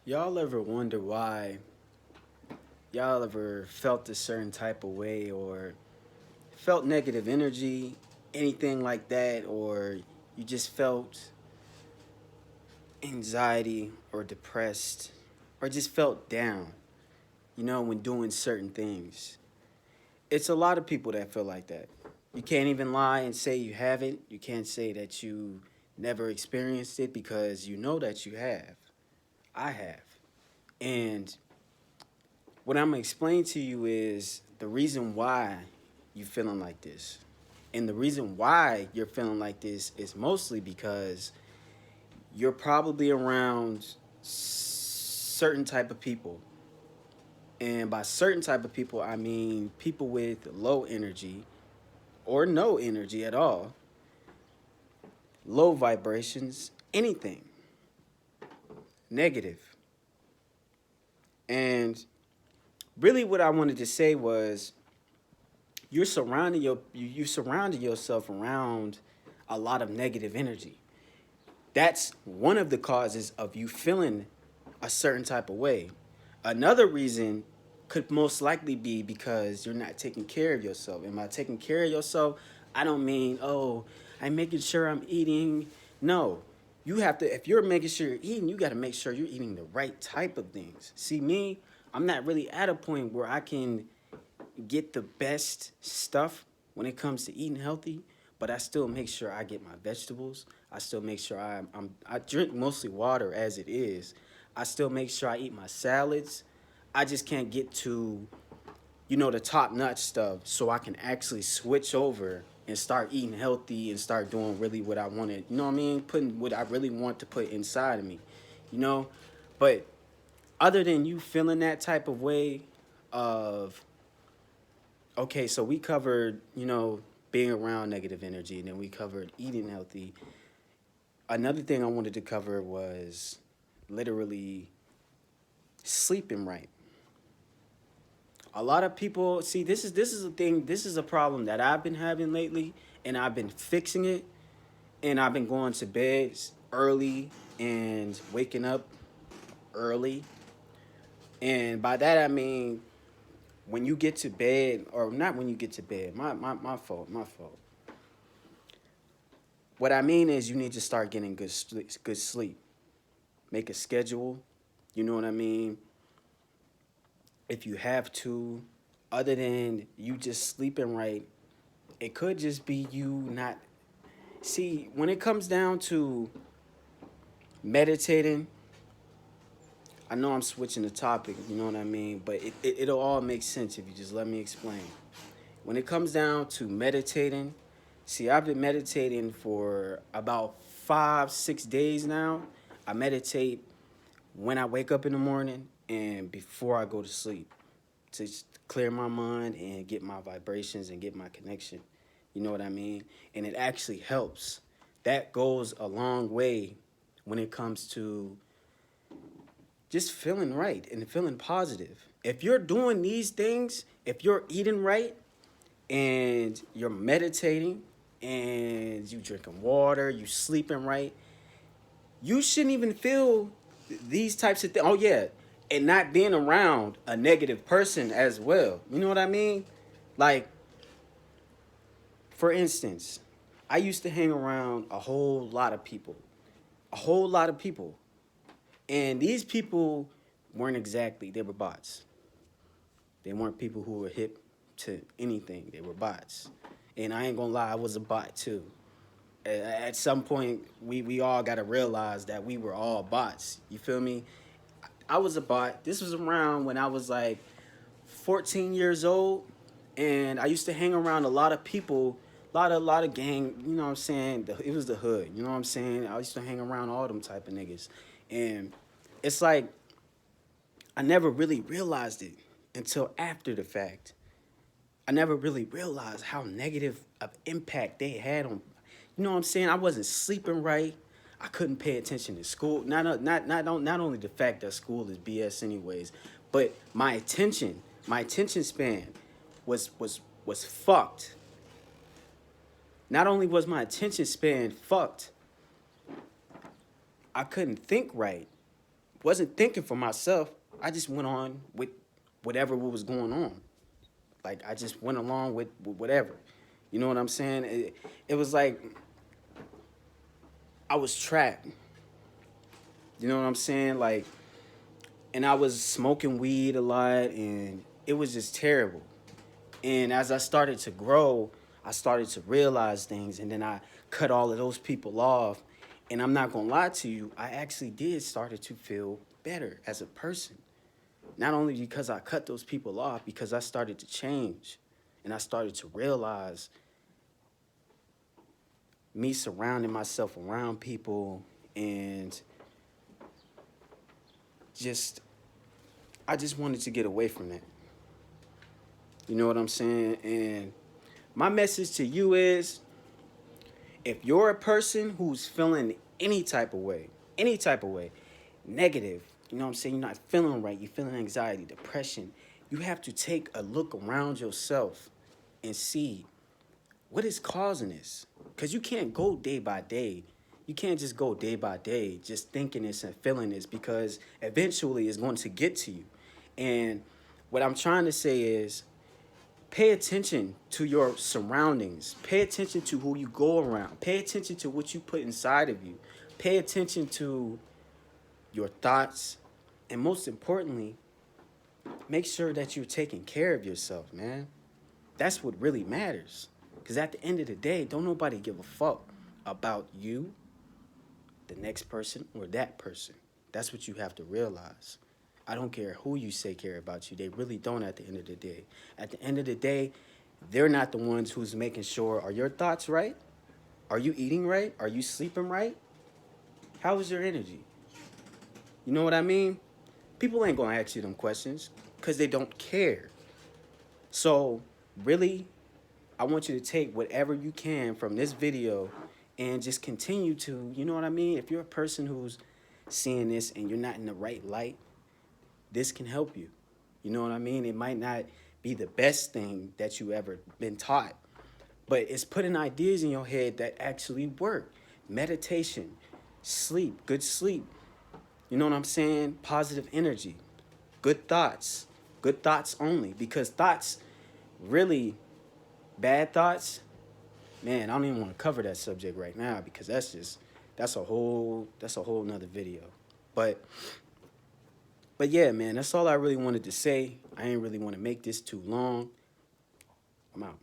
Y'all ever wonder why y'all ever felt a certain type of way or felt negative energy, anything like that, or you just felt anxiety or depressed or just felt down, when doing certain things? It's a lot of people that feel like that. You can't even lie and say you haven't. You can't say that you never experienced it because you know that you have. I have. And what I'm gonna explain to you is the reason why you feeling like this. And the reason why you're feeling like this is mostly because you're probably around certain type of people. And by certain type of people, I mean people with low energy or no energy at all, low vibrations, anything negative. And really what I wanted to say was you surrounded yourself around a lot of negative energy. That's one of the causes of you feeling a certain type of way. Another reason could most likely be because you're not taking care of yourself. And by taking care of yourself, I don't mean, oh, I'm making sure I'm eating. No, you have to, if you're making sure you're eating, you got to make sure you're eating the right type of things. See, me, I'm not really at a point where I can get the best stuff when it comes to eating healthy, but I still make sure I get my vegetables. I still make sure I drink mostly water as it is. I still make sure I eat my salads. I just can't get to the top notch stuff so I can actually switch over and start eating healthy and start doing really what I wanted. You know what I mean? Putting what I really want to put inside of me. You know? But other than you feeling that type of way of okay, so we covered, being around negative energy, and then we covered eating healthy. Another thing I wanted to cover was literally sleeping right. A lot of people see this is a thing, this is a problem that I've been having lately, and I've been fixing it, and I've been going to bed early and waking up early. And by that I mean when you get to bed, or not when you get to bed, my fault. What I mean is you need to start getting good sleep. Make a schedule. You know what I mean? If you have to, other than you just sleeping right, it could just be you not. See, when it comes down to meditating, I know I'm switching the topic, you know what I mean? But it'll all make sense if you just let me explain. When it comes down to meditating, see, I've been meditating for about 5, 6 days now. I meditate when I wake up in the morning and before I go to sleep to clear my mind and get my vibrations and get my connection. You know what I mean? And it actually helps. That goes a long way when it comes to just feeling right and feeling positive. If you're doing these things, if you're eating right and you're meditating and you drinking water, you sleeping right, you shouldn't even feel these types of things. Oh yeah, and not being around a negative person as well. You know what I mean? Like, for instance, I used to hang around a whole lot of people, a whole lot of people, and these people weren't exactly. They were bots. They weren't people who were hip to anything. They were bots, and I ain't gonna lie, I was a bot too. At some point, we all got to realize that we were all bots. You feel me? I was a bot. This was around when I was like 14 years old, and I used to hang around a lot of people, a lot of gang. You know what I'm saying? It was the hood. You know what I'm saying? I used to hang around all them type of niggas, and it's like I never really realized it until after the fact. I never really realized how negative of impact they had on. You know what I'm saying? I wasn't sleeping right. I couldn't pay attention to school. Not only the fact that school is BS anyways, but my attention span was fucked. Not only was my attention span fucked, I couldn't think right. wasn't thinking for myself. I just went on with whatever was going on. Like I just went along with whatever. You know what I'm saying? It was like I was trapped. You know what I'm saying? Like, and I was smoking weed a lot, and it was just terrible. And as I started to grow, I started to realize things, and then I cut all of those people off. And I'm not gonna lie to you, I actually did started to feel better as a person. Not only because I cut those people off, because I started to change, and I started to realize me surrounding myself around people and just I just wanted to get away from that. You know what I'm saying? And my message to you is if you're a person who's feeling any type of way, negative, you know what I'm saying? You're not feeling right, you're feeling anxiety, depression, you have to take a look around yourself and see what is causing this. Because you can't go day by day. You can't just go day by day just thinking this and feeling this because eventually it's going to get to you. And what I'm trying to say is pay attention to your surroundings. Pay attention to who you go around. Pay attention to what you put inside of you. Pay attention to your thoughts. And most importantly, make sure that you're taking care of yourself, man. That's what really matters. Because at the end of the day, don't nobody give a fuck about you, the next person, or that person. That's what you have to realize. I don't care who you say care about you. They really don't at the end of the day. At the end of the day, they're not the ones who's making sure, are your thoughts right? Are you eating right? Are you sleeping right? How is your energy? You know what I mean? People ain't gonna ask you them questions because they don't care. So, really, I want you to take whatever you can from this video and just continue to, you know what I mean? If you're a person who's seeing this and you're not in the right light, this can help you. You know what I mean? It might not be the best thing that you ever been taught, but it's putting ideas in your head that actually work. Meditation, sleep, good sleep. You know what I'm saying? Positive energy, good thoughts only, because thoughts really, bad thoughts, man, I don't even want to cover that subject right now because that's a whole nother video. But yeah, man, that's all I really wanted to say. I ain't really want to make this too long. I'm out.